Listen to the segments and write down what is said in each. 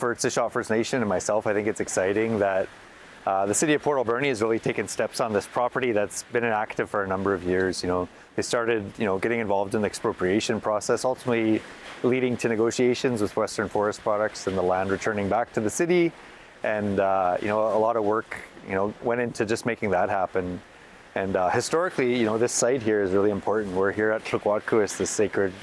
for Tseshaht First Nation and myself, I think it's exciting that the city of Port Alberni has really taken steps on this property that's been inactive for a number of years. They started, getting involved in the expropriation process, ultimately leading to negotiations with Western Forest Products and the land returning back to the city. And, a lot of work, went into just making that happen. And historically, this site here is really important. We're here at Tlkwatkuis, the sacred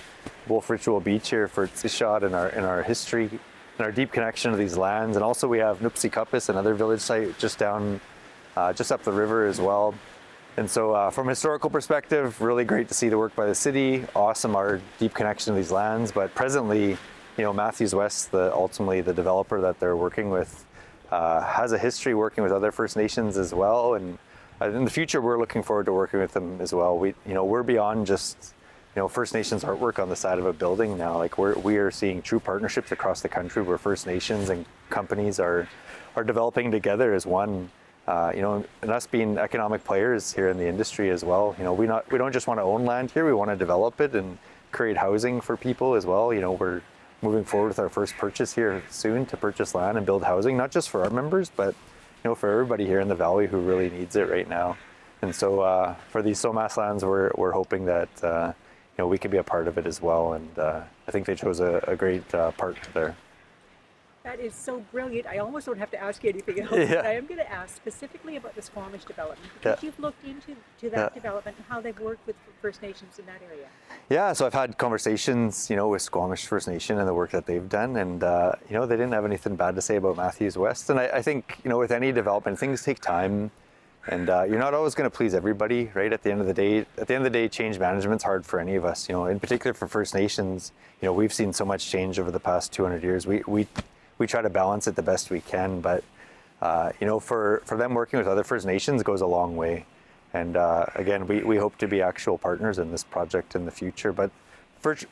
wolf ritual beach here for Tseshaht in our history and our deep connection to these lands. And also we have Nuptsikapis, another village site just up the river as well. And so from a historical perspective, really great to see the work by the city. Awesome, our deep connection to these lands. But presently, Matthews West, ultimately the developer that they're working with, has a history working with other First Nations as well. And in the future, we're looking forward to working with them as well. We're beyond just, First Nations artwork on the side of a building now. Like we are seeing true partnerships across the country where First Nations and companies are developing together as one. And us being economic players here in the industry as well. We don't just want to own land here. We want to develop it and create housing for people as well. We're moving forward with our first purchase here soon to purchase land and build housing, not just for our members, but for everybody here in the valley who really needs it right now. And so for these Somass lands, we're hoping that we can be a part of it as well. And I think they chose a great part there. That is so brilliant. I almost don't have to ask you anything else, but I am going to ask specifically about the Squamish development, because you've looked into that development and how they've worked with First Nations in that area. Yeah, so I've had conversations, with Squamish First Nation and the work that they've done, and they didn't have anything bad to say about Matthews West. And I think, with any development, things take time, and you're not always going to please everybody, right? At the end of the day, change management's hard for any of us. In particular for First Nations, we've seen so much change over the past 200 years. We try to balance it the best we can, but for them working with other First Nations goes a long way. And again, we hope to be actual partners in this project in the future, but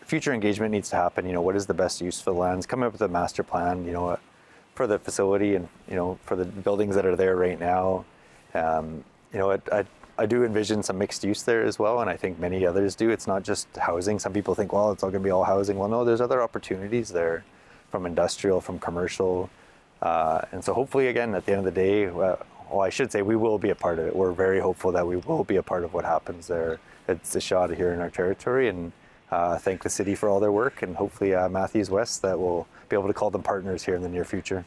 future engagement needs to happen. What is the best use for the lands? Coming up with a master plan, for the facility and, for the buildings that are there right now. I do envision some mixed use there as well, and I think many others do. It's not just housing. Some people think, well, it's all going to be all housing. Well, no, there's other opportunities there, from industrial, from commercial. And so hopefully, again, at the end of the day, I should say we will be a part of it. We're very hopeful that we will be a part of what happens there at Tseshaht here in our territory, and thank the city for all their work, and hopefully Matthews West that we'll be able to call them partners here in the near future.